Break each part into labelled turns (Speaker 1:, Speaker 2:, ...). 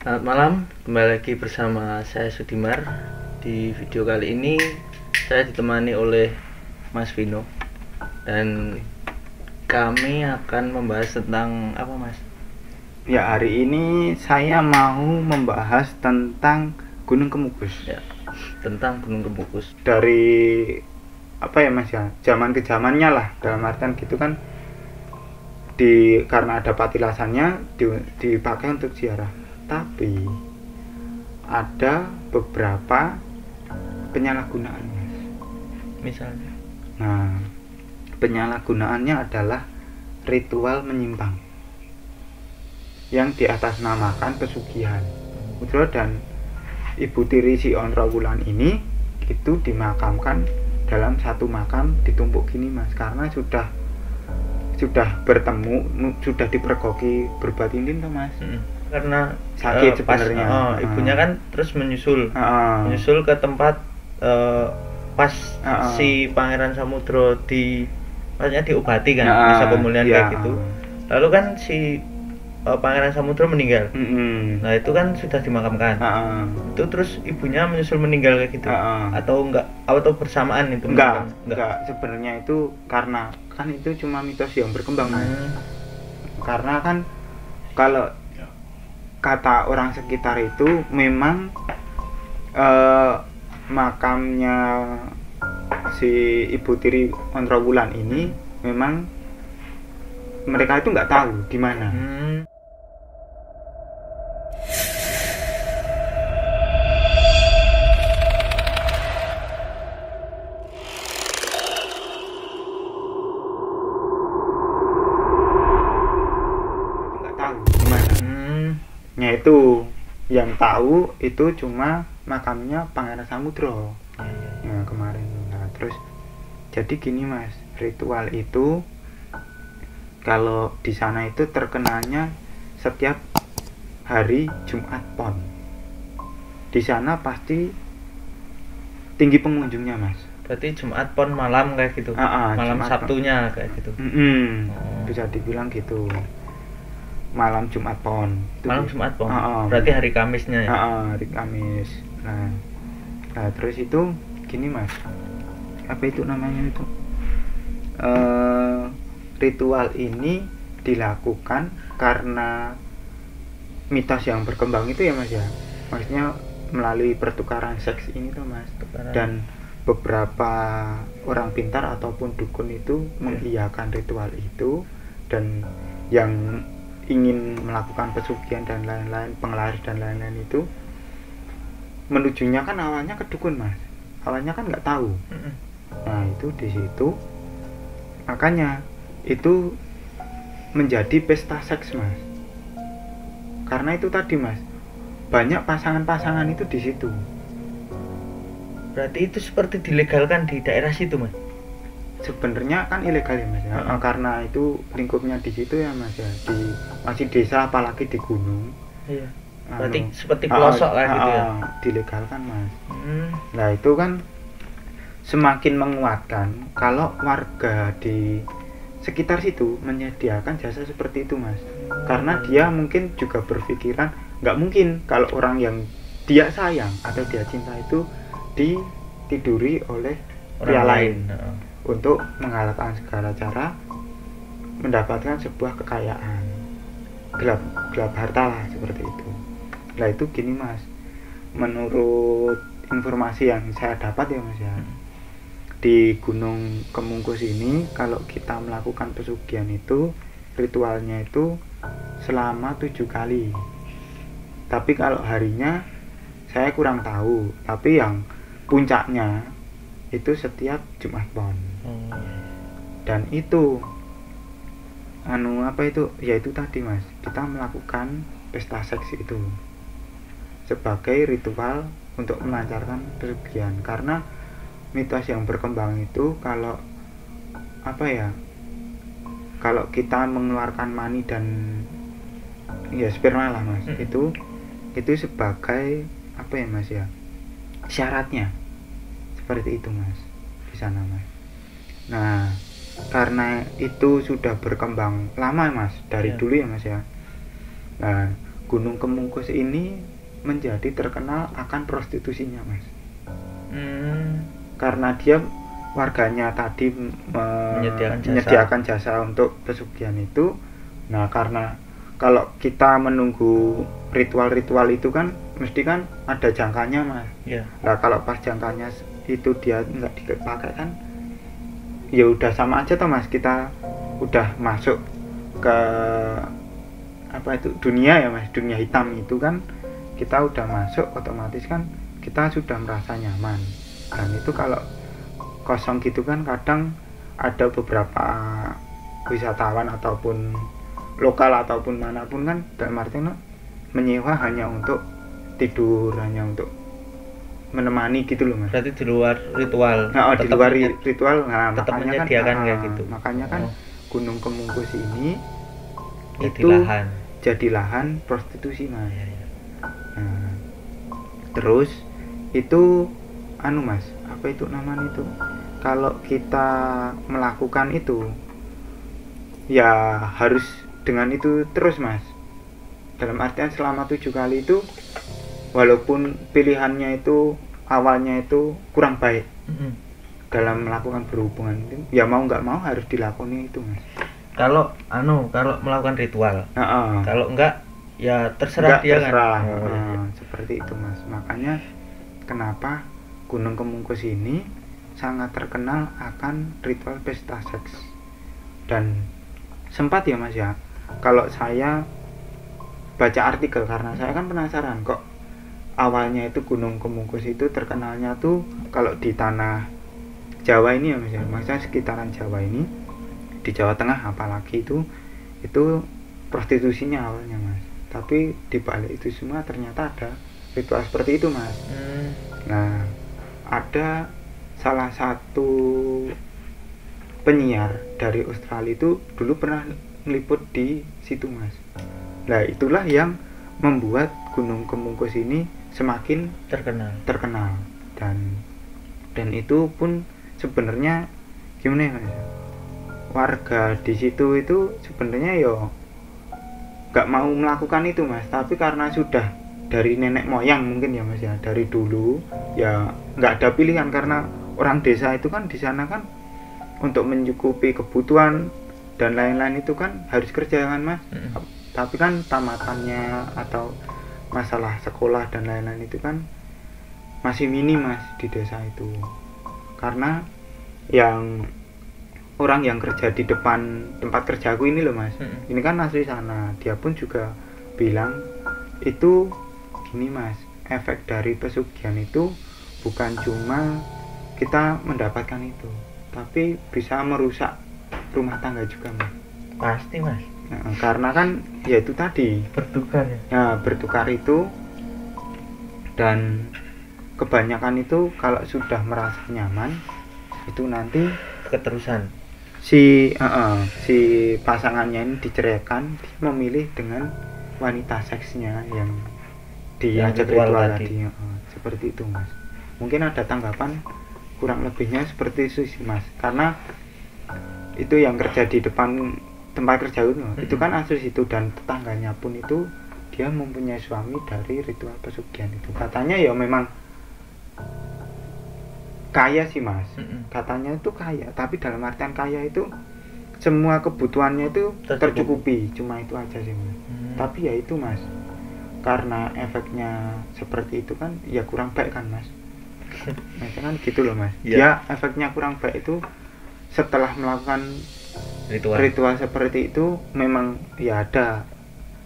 Speaker 1: Selamat malam, kembali lagi bersama saya Sudimar. Di video kali ini saya ditemani oleh Mas Vino dan kami akan membahas tentang apa, Mas?
Speaker 2: Ya, hari ini saya mau membahas tentang Gunung Kemukus.
Speaker 1: Ya, tentang Gunung Kemukus.
Speaker 2: Dari apa ya Mas ya, zaman ke zamannya lah, dalam artian gitu kan, karena ada patilasannya dipakai untuk ziarah. Tapi ada beberapa penyalahgunaan, Mas.
Speaker 1: Misalnya,
Speaker 2: Nah, penyalahgunaannya adalah ritual menyimpang yang diatasnamakan pesugihan. Putra dan ibu tiri si Onrowulan ini itu dimakamkan dalam satu makam ditumpuk gini, Mas, karena sudah bertemu, sudah dipergoki berbuat intim tuh, Mas.
Speaker 1: karena
Speaker 2: Sakit sebenarnya.
Speaker 1: ibunya kan terus menyusul ke tempat pas si Pangeran Samudro maksudnya diobati kan, masa pemulihan kayak gitu. Lalu kan si Pangeran Samudro meninggal. Nah, itu kan sudah dimakamkan. Itu terus ibunya menyusul meninggal kayak gitu. Atau enggak, atau bersamaan itu?
Speaker 2: Enggak. Sebenarnya itu karena kan itu cuma mitos yang berkembang, Mas. Karena kan kalau kata orang sekitar itu memang makamnya si ibu tiri Onrowulan ini memang mereka itu nggak tahu di mana. Ya, itu yang tahu itu cuma makamnya Pangeran Samudro. Nah, kemarin. Nah, terus jadi gini, Mas, ritual itu kalau di sana itu terkenalnya setiap hari Jumat Pon. Di sana pasti tinggi pengunjungnya, Mas.
Speaker 1: Berarti Jumat Pon malam kayak gitu. Malam Jumat Sabtunya kayak gitu.
Speaker 2: Bisa dibilang gitu. Malam Jumat Pon.
Speaker 1: Malam Jumat Pon. Berarti hari Kamisnya ya.
Speaker 2: Hari Kamis. Nah, terus itu gini, Mas. Apa itu namanya itu? Ritual ini dilakukan karena mitos yang berkembang itu ya, Mas ya. Maksudnya melalui pertukaran seks ini tuh, Mas. Dan beberapa orang pintar ataupun dukun itu mengiyakan ritual itu, dan yang ingin melakukan pesugihan dan lain-lain, penglaris dan lain-lain itu menujunya kan awalnya ke dukun, Mas. Awalnya kan nggak tahu. Nah, itu di situ makanya itu menjadi pesta seks, Mas. Karena itu tadi, Mas, banyak pasangan-pasangan itu di situ.
Speaker 1: Berarti itu seperti dilegalkan di daerah situ, Mas.
Speaker 2: Sebenarnya kan ilegal ya, Mas ya. Karena itu lingkupnya di situ ya, Mas ya, masih desa apalagi di gunung.
Speaker 1: Iya. Berarti seperti pelosok lah gitu ya.
Speaker 2: Dilegalkan, Mas. Nah, itu kan semakin menguatkan kalau warga di sekitar situ menyediakan jasa seperti itu, Mas. Karena dia mungkin juga berpikiran nggak mungkin kalau orang yang dia sayang atau dia cinta itu ditiduri oleh pria lain. Untuk menghalalkan segala cara mendapatkan sebuah kekayaan, gelap harta lah, seperti itu. Nah, itu gini, Mas, menurut informasi yang saya dapat ya, Mas ya, di Gunung Kemukus ini kalau kita melakukan pesugihan itu ritualnya itu selama 7 kali. Tapi kalau harinya saya kurang tahu, tapi yang puncaknya itu setiap Jumat Pon. Dan itu ya itu tadi, Mas, kita melakukan pesta seks itu sebagai ritual untuk melancarkan pesugihan. Karena mitos yang berkembang itu kalau kita mengeluarkan mani dan ya sperma lah, Mas, itu sebagai Mas ya, syaratnya seperti itu, Mas, di sana, Mas. Nah, karena itu sudah berkembang lama, Mas, dari dulu ya, Mas ya. Nah, Gunung Kemungkus ini menjadi terkenal akan prostitusinya, Mas. Karena dia warganya tadi menyediakan jasa untuk pesugihan itu. Nah, karena kalau kita menunggu ritual-ritual itu kan mesti kan ada jangkanya, Mas. Nah, kalau pas jangkanya itu dia nggak dipakai kan ya udah sama aja toh, Mas. Kita udah masuk ke apa itu dunia ya, Mas, dunia hitam itu kan kita udah masuk, otomatis kan kita sudah merasa nyaman. Dan itu kalau kosong gitu kan kadang ada beberapa wisatawan ataupun lokal ataupun manapun kan dalam artinya menyewa hanya untuk tidur, hanya untuk menemani gitu loh, Mas.
Speaker 1: Berarti di luar ritual.
Speaker 2: Di luar ritual. Nah,
Speaker 1: tetap
Speaker 2: makanya
Speaker 1: menyediakan kayak gitu.
Speaker 2: Makanya kan Gunung Kemungkus ini jadi lahan prostitusi, Mas. Nah, terus itu Mas, apa itu namanya itu? Kalau kita melakukan itu ya harus dengan itu terus, Mas. Dalam artian selama 7 kali itu walaupun pilihannya itu awalnya itu kurang baik dalam melakukan berhubungan itu, ya mau nggak mau harus dilakoni itu, Mas.
Speaker 1: Kalau melakukan ritual, kalau enggak ya terserah dia kan.
Speaker 2: Seperti itu, Mas. Makanya kenapa Gunung Kemungkus ini sangat terkenal akan ritual pesta seks. Dan sempat ya, Mas ya, kalau saya baca artikel, karena saya kan penasaran kok awalnya itu Gunung Kemungkus itu terkenalnya tuh kalau di tanah Jawa ini ya, Mas ya, maksudnya sekitaran Jawa ini, di Jawa Tengah apalagi itu prostitusinya awalnya, Mas. Tapi di balik itu semua ternyata ada ritual seperti itu, Mas. Nah, ada salah satu penyiar dari Australia itu dulu pernah meliput di situ, Mas. Nah, itulah yang membuat Gunung Kemungkus ini semakin terkenal. Dan itu pun sebenarnya gimana ya, Mas? Warga di situ itu sebenarnya yo nggak mau melakukan itu, Mas, tapi karena sudah dari nenek moyang mungkin ya, Mas ya, dari dulu ya nggak ada pilihan, karena orang desa itu kan di sana kan untuk mencukupi kebutuhan dan lain-lain itu kan harus kerja kan, Mas. Tapi kan tamatannya atau masalah sekolah dan lain-lain itu kan masih minim, Mas, di desa itu. Karena yang orang yang kerja di depan tempat kerjaku ini loh, Mas, ini kan asli sana, dia pun juga bilang itu gini, Mas, efek dari pesugihan itu bukan cuma kita mendapatkan itu, tapi bisa merusak rumah tangga juga, Mas.
Speaker 1: Pasti, Mas.
Speaker 2: Nah, karena kan ya itu tadi
Speaker 1: bertukar ya.
Speaker 2: Nah, bertukar itu, dan kebanyakan itu kalau sudah merasa nyaman itu nanti
Speaker 1: keterusan
Speaker 2: si pasangannya ini diceraikan, dia memilih dengan wanita seksnya yang diajak ritual tadi. Seperti itu, Mas. Mungkin ada tanggapan kurang lebihnya seperti itu sih, Mas, karena itu yang kerja di depan tempat kerja itu kan asli situ, dan tetangganya pun itu dia mempunyai suami dari ritual pesugihan itu. Katanya ya memang kaya sih, Mas. Katanya itu kaya, tapi dalam artian kaya itu semua kebutuhannya itu tercukupi, cuma itu aja sih, Mas. Tapi ya itu, Mas, karena efeknya seperti itu kan ya kurang baik kan, Mas. Nah, kan gitu loh, Mas. Ya efeknya kurang baik itu setelah melakukan ritual seperti itu memang ya ada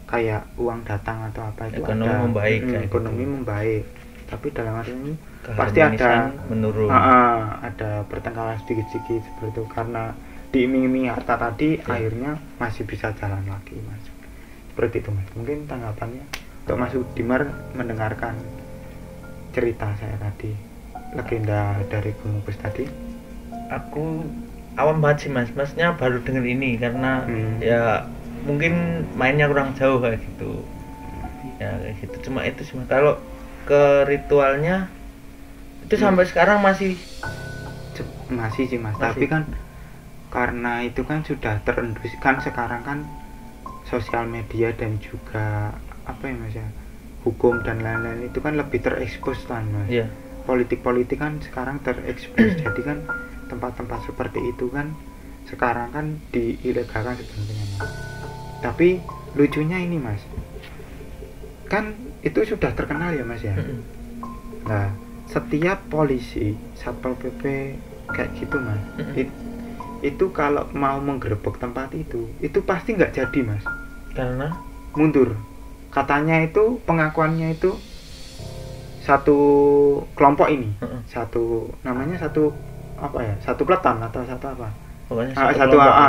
Speaker 2: kayak uang datang atau apa itu,
Speaker 1: ekonomi
Speaker 2: ada
Speaker 1: membaik,
Speaker 2: ekonomi
Speaker 1: gitu.
Speaker 2: membaik, tapi dalam arti ini pasti ada
Speaker 1: menurun,
Speaker 2: ada pertengkaran sedikit-sedikit seperti itu, karena diiming-imingi harta tadi akhirnya masih bisa jalan lagi, Mas. Seperti itu, Mas. Mungkin tanggapannya untuk Mas Udimar mendengarkan cerita saya tadi, legenda dari Gunung Kemungkus tadi.
Speaker 1: Aku awam banget sih, Mas. Masnya baru denger ini karena ya mungkin mainnya kurang jauh kayak gitu. Ya kayak gitu. Cuma itu sih, Mas. Kalau ke ritualnya itu sampai sekarang masih
Speaker 2: sih, Mas. Tapi kan karena itu kan sudah terendus kan, sekarang kan sosial media dan juga apa ya mas ya, hukum dan lain-lain itu kan lebih terekspos kan mas.
Speaker 1: Iya.
Speaker 2: Politik kan sekarang terekspos. Jadi kan tempat-tempat seperti itu kan sekarang kan diilegalkan sebenarnya mas. Tapi lucunya ini mas, kan itu sudah terkenal ya mas ya. Nah setiap polisi satpol pp kayak gitu mas, itu kalau mau menggerebek tempat itu pasti nggak jadi mas,
Speaker 1: karena
Speaker 2: mundur. Katanya itu pengakuannya itu satu kelompok ini, satu namanya satu apa ya, satu peleton atau satu apa,
Speaker 1: pokoknya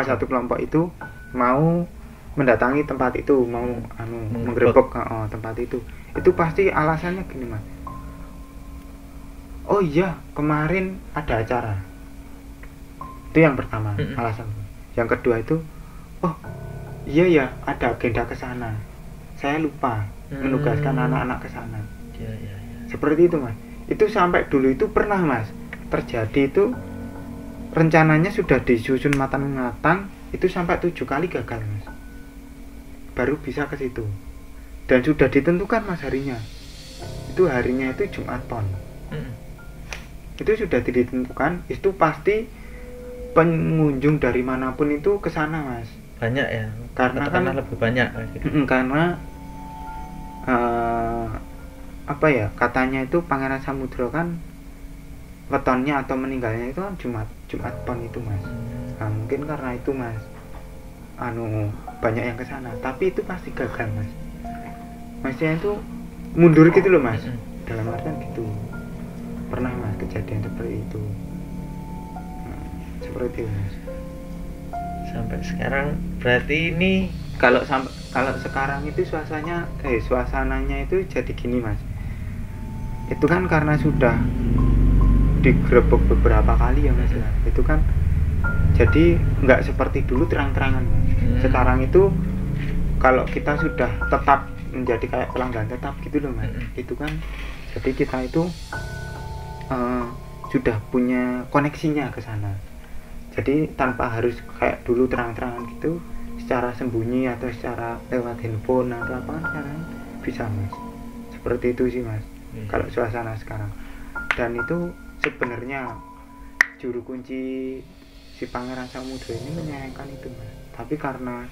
Speaker 2: satu kelompok itu mau mendatangi tempat itu, mau menggerebek tempat itu pasti alasannya gini mas, oh iya kemarin ada acara. Itu yang pertama alasan. Yang kedua itu, oh iya ya ada agenda ke sana, saya lupa menugaskan anak-anak ke sana.
Speaker 1: Ya.
Speaker 2: Seperti itu mas. Itu sampai dulu itu pernah mas terjadi, itu rencananya sudah disusun matang-matang, itu sampai 7 kali gagal mas, baru bisa ke situ. Dan sudah ditentukan mas harinya, itu harinya itu Jumat Pon. Itu sudah ditentukan, itu pasti pengunjung dari manapun itu ke sana mas.
Speaker 1: Banyak ya,
Speaker 2: karena kan
Speaker 1: lebih banyak gitu.
Speaker 2: Karena apa ya, katanya itu Pangeran Samudro kan wetonnya atau meninggalnya itu kan Jumat Pon itu mas. Nah mungkin karena itu mas, banyak yang ke sana, tapi itu pasti gagal mas. Masnya itu mundur gitu loh mas. Dalam artian gitu, pernah mas kejadian seperti itu. Seperti itu mas.
Speaker 1: Sampai sekarang berarti ini
Speaker 2: kalau sekarang itu suasananya itu jadi gini mas. Itu kan karena sudah digerebek beberapa kali ya mas. Itu kan jadi nggak seperti dulu terang-terangan mas. Sekarang itu kalau kita sudah tetap menjadi kayak pelanggan tetap gitu loh mas. Itu kan jadi kita itu sudah punya koneksinya ke sana. Jadi tanpa harus kayak dulu terang-terangan gitu, secara sembunyi atau secara lewat handphone atau apa kan sekarang bisa mas. Seperti itu sih mas. Kalau suasana sekarang. Dan itu sebenarnya juru kunci si Pangeran Samudro ini menyayangkan itu mas. Tapi karena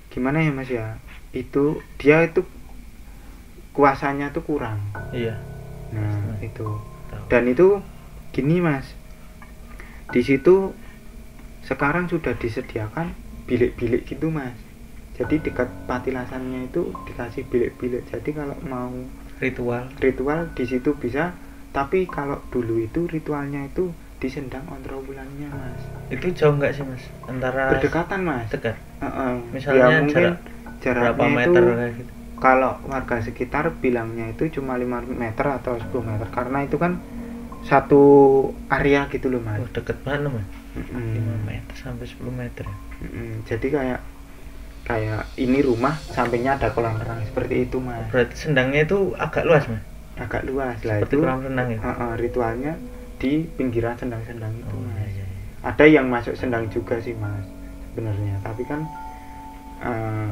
Speaker 2: gimana ya mas ya, itu dia itu kuasanya tuh kurang.
Speaker 1: Iya.
Speaker 2: Nah itu. Dan itu gini mas, di situ sekarang sudah disediakan bilik-bilik gitu mas. Jadi dekat patilasannya itu dikasih bilik-bilik. Jadi kalau mau ritual di situ bisa. Tapi kalau dulu itu ritualnya itu di Sendang Ontrowulannya mas.
Speaker 1: Itu jauh nggak sih mas? Antara
Speaker 2: berdekatan mas.
Speaker 1: Dekat.
Speaker 2: Misalnya ya, mungkin jaraknya
Speaker 1: berapa meter kayak gitu.
Speaker 2: Kalau warga sekitar bilangnya itu cuma 5 meter atau 10 meter, karena itu kan satu area gitu loh mas.
Speaker 1: Deket banget mas. 5 meter sampai 10 meter.
Speaker 2: Jadi kayak ini rumah sampingnya ada kolam renang seperti itu mas.
Speaker 1: Berarti Sendangnya itu agak luas mas?
Speaker 2: Agak luas lah.
Speaker 1: Seperti
Speaker 2: itu
Speaker 1: kolam renang ya?
Speaker 2: Ritualnya di pinggiran Sendang-Sendang itu mas.
Speaker 1: Iya.
Speaker 2: Ada yang masuk Sendang juga sih mas sebenarnya, tapi kan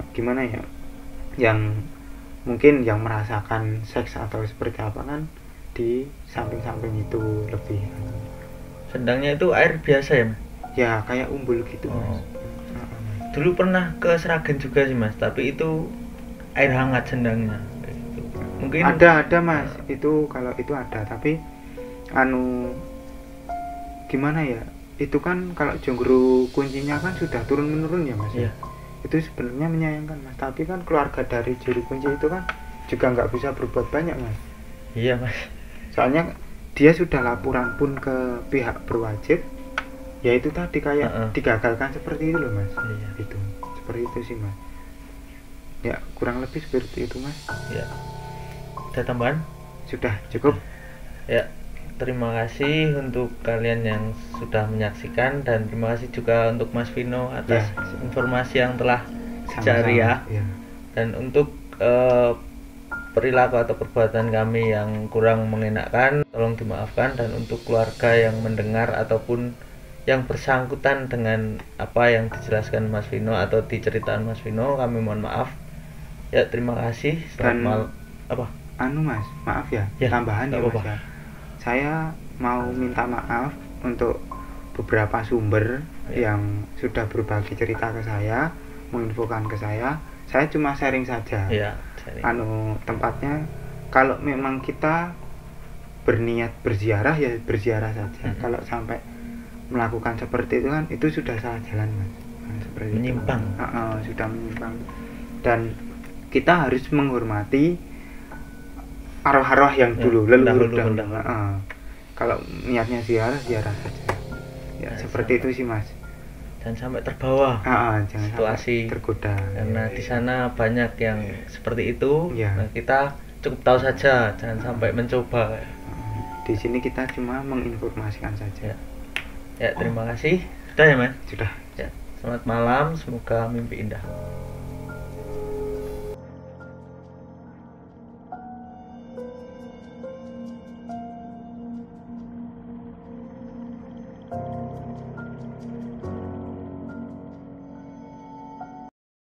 Speaker 2: gimana ya, yang mungkin yang merasakan seks atau seperti apa kan di samping-samping itu lebih.
Speaker 1: Sendangnya itu air biasa ya mas?
Speaker 2: Ya kayak umbul gitu mas.
Speaker 1: Dulu pernah ke Sragen juga sih mas, tapi itu air hangat Sendangnya gitu. Mungkin
Speaker 2: ada mas. Itu kalau itu ada, tapi gimana ya, itu kan kalau Jongguru kuncinya kan sudah turun menurun ya mas.
Speaker 1: Iya.
Speaker 2: Itu sebenarnya menyayangkan mas, tapi kan keluarga dari juru kunci itu kan juga nggak bisa berbuat banyak mas.
Speaker 1: Iya mas.
Speaker 2: Soalnya dia sudah laporan pun ke pihak berwajib, ya itu tadi kayak digagalkan seperti itu loh mas.
Speaker 1: Iya.
Speaker 2: Itu seperti itu sih mas. Ya kurang lebih seperti itu mas.
Speaker 1: Ya. Ada tambahan?
Speaker 2: Sudah cukup.
Speaker 1: Ya. Terima kasih untuk kalian yang sudah menyaksikan, dan terima kasih juga untuk Mas Vino atas informasi yang telah dicari ya. Dan untuk perilaku atau perbuatan kami yang kurang mengenakan tolong dimaafkan, dan untuk keluarga yang mendengar ataupun yang bersangkutan dengan apa yang dijelaskan Mas Vino atau diceritakan Mas Vino, kami mohon maaf. Ya, terima kasih.
Speaker 2: Dan
Speaker 1: apa?
Speaker 2: Anu Mas, maaf ya,
Speaker 1: Ya,
Speaker 2: tambahan ya Mas
Speaker 1: apa-apa.
Speaker 2: ya. Saya mau minta maaf untuk beberapa sumber yang sudah berbagi cerita ke saya, menginfokan ke saya. Saya cuma sharing saja.
Speaker 1: Sharing.
Speaker 2: Tempatnya kalau memang kita berniat berziarah ya berziarah saja. Kalau sampai melakukan seperti itu kan itu sudah salah jalan Mas. Seperti
Speaker 1: menyimpang.
Speaker 2: Sudah menyimpang. Dan kita harus menghormati arwah-arwah yang dulu leluhur dahulu. Kalau niatnya ziarah saja. Ya, seperti itu sih Mas.
Speaker 1: Dan sampai terbawa
Speaker 2: jangan
Speaker 1: situasi
Speaker 2: tergoda.
Speaker 1: Karena di sana banyak yang seperti itu. Nah, kita cukup tahu saja, jangan sampai mencoba.
Speaker 2: Di sini kita cuma menginformasikan saja.
Speaker 1: Ya, terima kasih. Sudah ya Mas?
Speaker 2: Sudah.
Speaker 1: Ya, selamat malam, semoga mimpi indah.